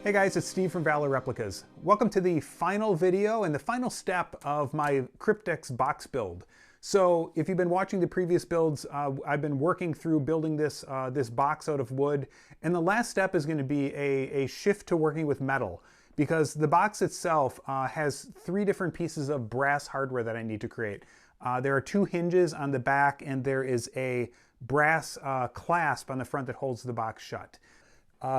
Hey guys, it's Steve from Valor Replicas. Welcome to the final video and the final step of my Cryptex Box build. So if you've been watching the previous builds, I've been working through building this, this box out of wood. And the last step is going to be a shift to working with metal, because the box itself has 3 different pieces of brass hardware that I need to create. There are 2 hinges on the back, and there is a brass clasp on the front that holds the box shut.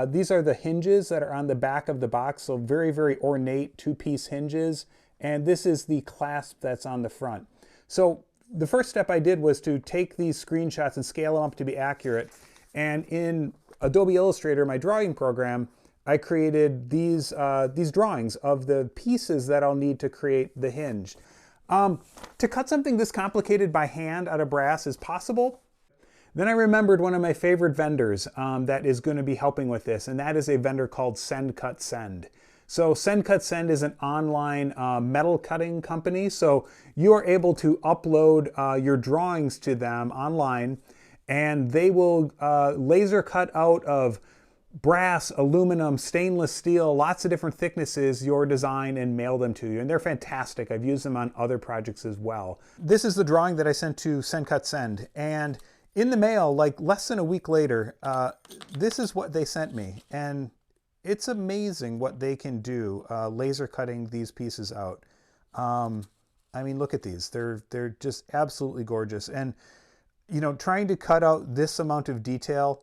These are the hinges that are on the back of the box, so very, very ornate 2-piece hinges. And this is the clasp that's on the front. So the first step I did was to take these screenshots and scale them up to be accurate. And in Adobe Illustrator, my drawing program, I created these drawings of the pieces that I'll need to create the hinge. To cut something this complicated by hand out of brass is possible. Then I remembered one of my favorite vendors that is going to be helping with this, and that is a vendor called Send Cut Send. So Send Cut Send is an online metal cutting company, so you are able to upload your drawings to them online, and they will laser cut out of brass, aluminum, stainless steel, lots of different thicknesses, your design, and mail them to you. And they're fantastic. I've used them on other projects as well. This is the drawing that I sent to Send Cut Send, and in the mail, like less than a week later, this is what they sent me. And it's amazing what they can do, laser cutting these pieces out. I mean, look at these. They're just absolutely gorgeous. And, you know, trying to cut out this amount of detail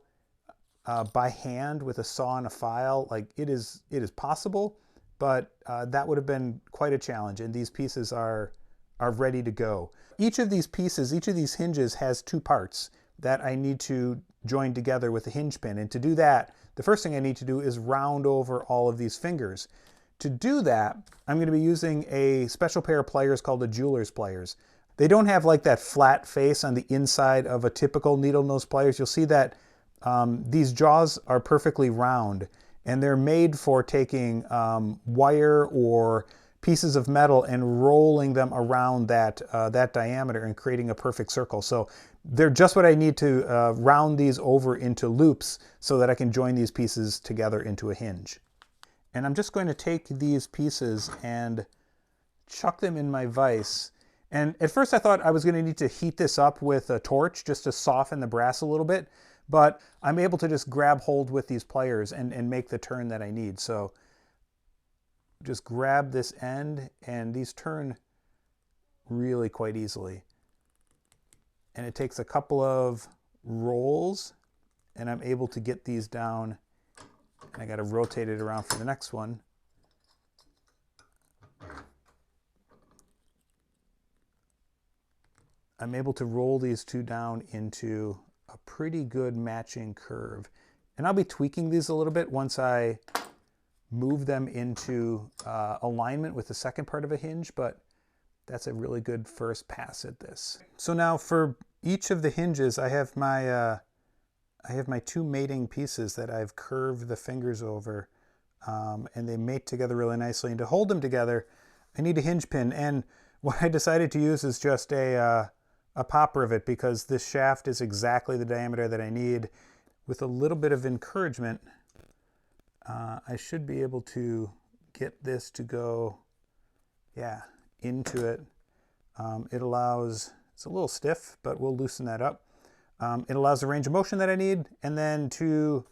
by hand with a saw and a file, like it is possible, but that would have been quite a challenge. And these pieces are ready to go. Each of these pieces, each of these hinges has 2 parts that I need to join together with a hinge pin. And to do that, the first thing I need to do is round over all of these fingers. To do that, I'm going to be using a special pair of pliers called the jeweler's pliers. They don't have like that flat face on the inside of a typical needle nose pliers. You'll see that these jaws are perfectly round, and they're made for taking wire or pieces of metal and rolling them around that diameter and creating a perfect circle. So they're just what I need to round these over into loops so that I can join these pieces together into a hinge. And I'm just going to take these pieces and chuck them in my vise. And at first I thought I was going to need to heat this up with a torch just to soften the brass a little bit, but I'm able to just grab hold with these pliers and make the turn that I need. So just grab this end, and these turn really quite easily. And it takes a couple of rolls, and I'm able to get these down. And I got to rotate it around for the next one. I'm able to roll these 2 down into a pretty good matching curve. And I'll be tweaking these a little bit once I move them into alignment with the second part of a hinge, but that's a really good first pass at this. So now for each of the hinges, I have my 2 mating pieces that I've curved the fingers over, and they mate together really nicely. And to hold them together, I need a hinge pin. And what I decided to use is just a pop rivet, because this shaft is exactly the diameter that I need. With a little bit of encouragement, I should be able to get this to go, yeah, into it. It allows, it's a little stiff, but we'll loosen that up. It allows the range of motion that I need, and then to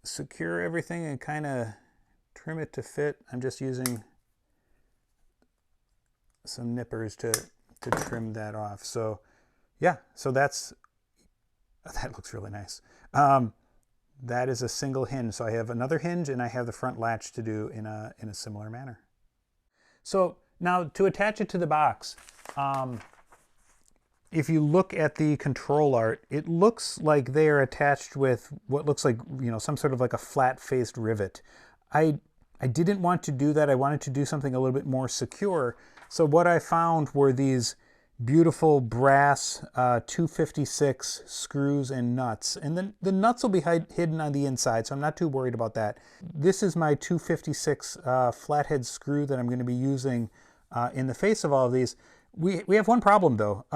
secure everything and kind of trim it to fit, I'm just using some nippers to trim that off. So yeah, so that looks really nice. That is a single hinge. So I have another hinge, and I have the front latch to do in a similar manner. So now to attach it to the box, if you look at the control art, it looks like they are attached with what looks like, you know, some sort of like a flat-faced rivet. I didn't want to do that. I wanted to do something a little bit more secure. So what I found were these beautiful brass 256 screws and nuts. And then the nuts will be hidden on the inside, so I'm not too worried about that. This is my 256 flathead screw that I'm going to be using in the face of all of these. We have one problem though.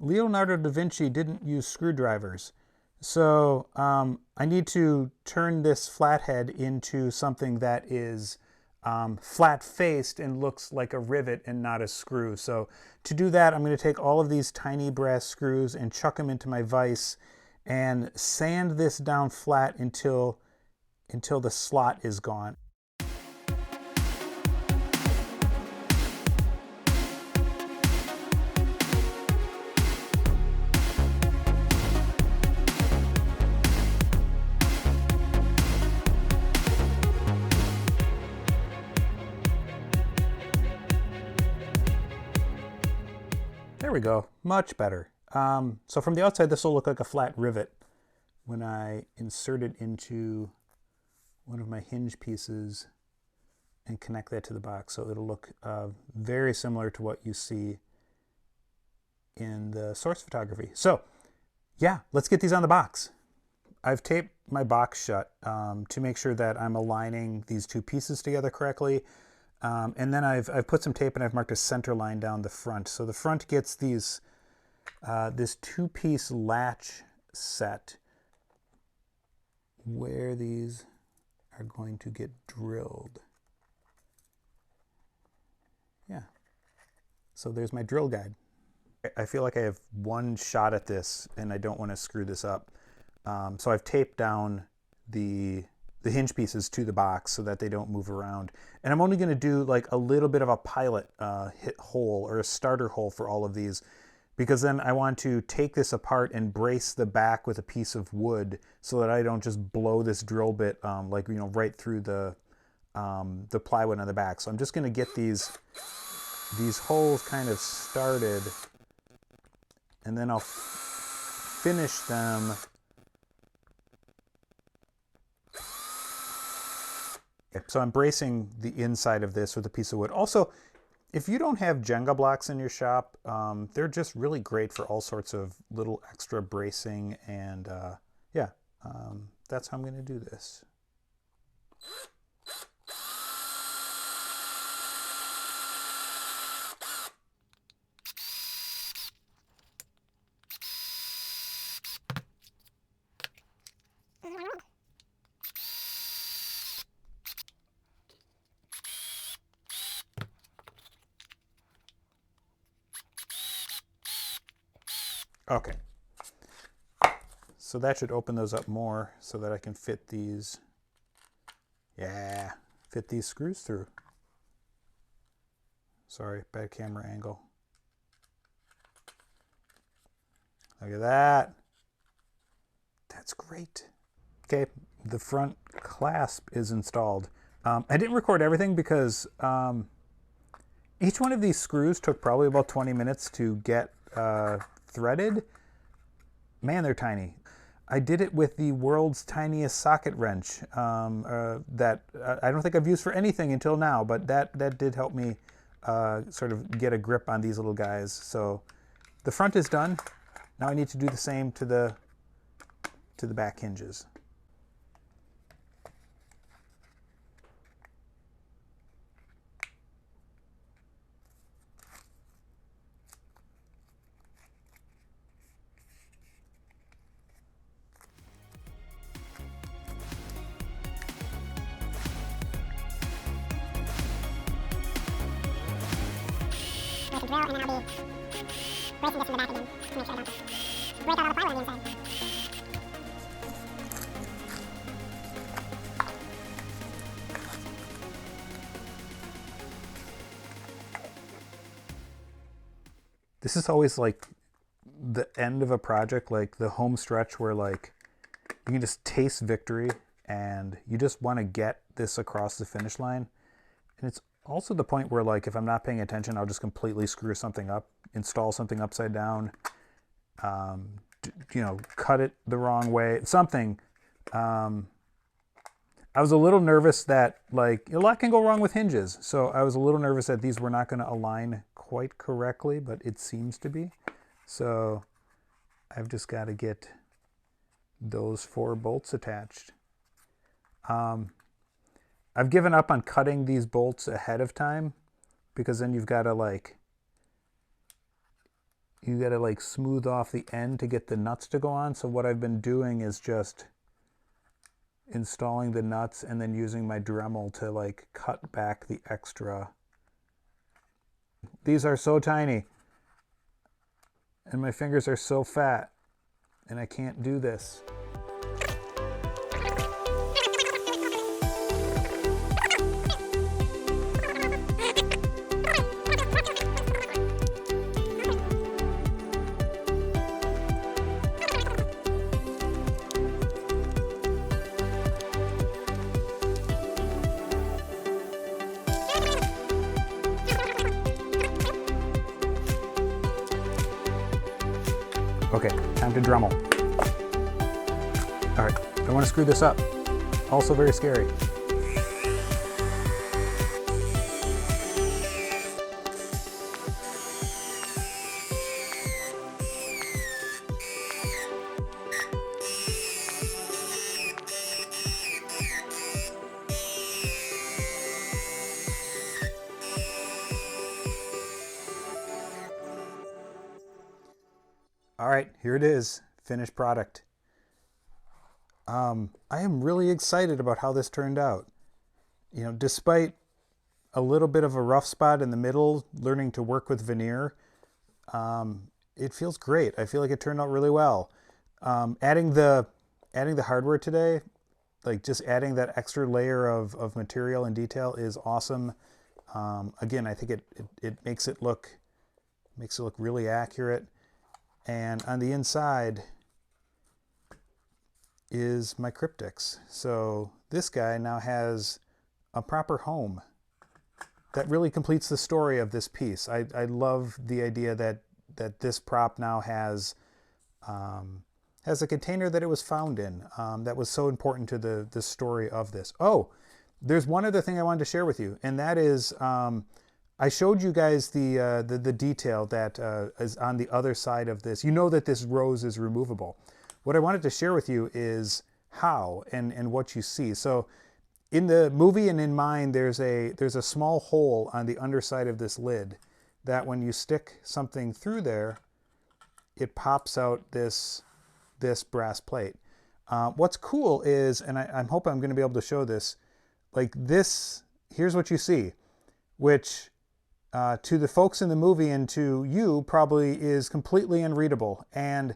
Leonardo da Vinci didn't use screwdrivers. So I need to turn this flathead into something that is flat-faced and looks like a rivet and not a screw. So to do that, I'm going to take all of these tiny brass screws and chuck them into my vise and sand this down flat until the slot is gone. There we go, much better. So from the outside, this will look like a flat rivet when I insert it into one of my hinge pieces and connect that to the box. So it'll look very similar to what you see in the source photography. So yeah, let's get these on the box. I've taped my box shut to make sure that I'm aligning these two pieces together correctly. And then I've put some tape and I've marked a center line down the front. So the front gets these this two-piece latch set where these are going to get drilled. Yeah. So there's my drill guide. I feel like I have one shot at this and I don't want to screw this up. So I've taped down the hinge pieces to the box so that they don't move around. And I'm only going to do like a little bit of a pilot hit hole or a starter hole for all of these, because then I want to take this apart and brace the back with a piece of wood so that I don't just blow this drill bit like, you know, right through the plywood on the back. So I'm just going to get these holes kind of started, and then I'll finish them. So I'm bracing the inside of this with a piece of wood. Also, if you don't have Jenga blocks in your shop, they're just really great for all sorts of little extra bracing. And yeah, that's how I'm going to do this. Okay, so that should open those up more so that I can fit these, fit these screws through. Sorry, bad camera angle. Look at that. That's great. Okay, the front clasp is installed. I didn't record everything because each one of these screws took probably about 20 minutes to get threaded. Man, they're tiny. I did it with the world's tiniest socket wrench that I don't think I've used for anything until now, but that did help me sort of get a grip on these little guys. So the front is done. Now I need to do the same to the back hinges. Drill, and then I'll be bracing this in the back again to make sure I don't break out all the plywood on the inside. This is always like the end of a project, like the home stretch where like you can just taste victory and you just want to get this across the finish line. And it's also the point where, like, if I'm not paying attention, I'll just completely screw something up, install something upside down, you know, cut it the wrong way, something. I was a little nervous that, like, a lot can go wrong with hinges. So I was a little nervous that these were not going to align quite correctly, but it seems to be. So I've just got to get those 4 bolts attached. I've given up on cutting these bolts ahead of time because then you've got to, like, you gotta like smooth off the end to get the nuts to go on. So what I've been doing is just installing the nuts and then using my Dremel to like cut back the extra. These are so tiny and my fingers are so fat and I can't do this. Okay, time to Dremel. All right, don't want to screw this up. Also very scary. All right, here it is, finished product. I am really excited about how this turned out. You know, despite a little bit of a rough spot in the middle, learning to work with veneer, it feels great. I feel like it turned out really well. Adding the hardware today, like just adding that extra layer of material and detail is awesome. Again, I think it makes it look really accurate. And on the inside is my Cryptex. So this guy now has a proper home. That really completes the story of this piece. I love the idea that this prop now has a container that it was found in. That was so important to the story of this. Oh, there's one other thing I wanted to share with you, and that is I showed you guys the detail that is on the other side of this. You know that this rose is removable. What I wanted to share with you is how and what you see. So in the movie and in mine, there's a small hole on the underside of this lid that when you stick something through there, it pops out this brass plate. What's cool is, and I hope I'm going to be able to show this, like this, here's what you see, which to the folks in the movie and to you probably is completely unreadable. And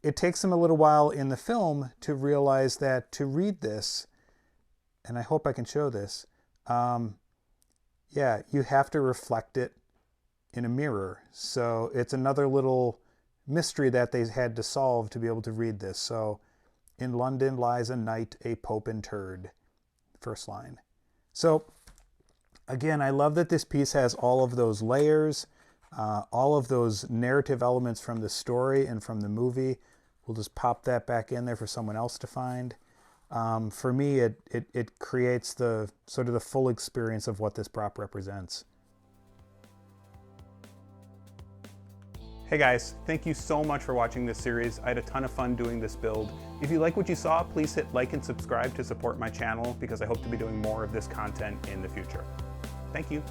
it takes them a little while in the film to realize that to read this, and I hope I can show this, yeah, you have to reflect it in a mirror. So it's another little mystery that they had to solve to be able to read this. So, in London lies a knight, a pope interred, first line. So again, I love that this piece has all of those layers, all of those narrative elements from the story and from the movie. We'll just pop that back in there for someone else to find. For me, it creates the sort of the full experience of what this prop represents. Hey guys, thank you so much for watching this series. I had a ton of fun doing this build. If you like what you saw, please hit like and subscribe to support my channel because I hope to be doing more of this content in the future. Thank you.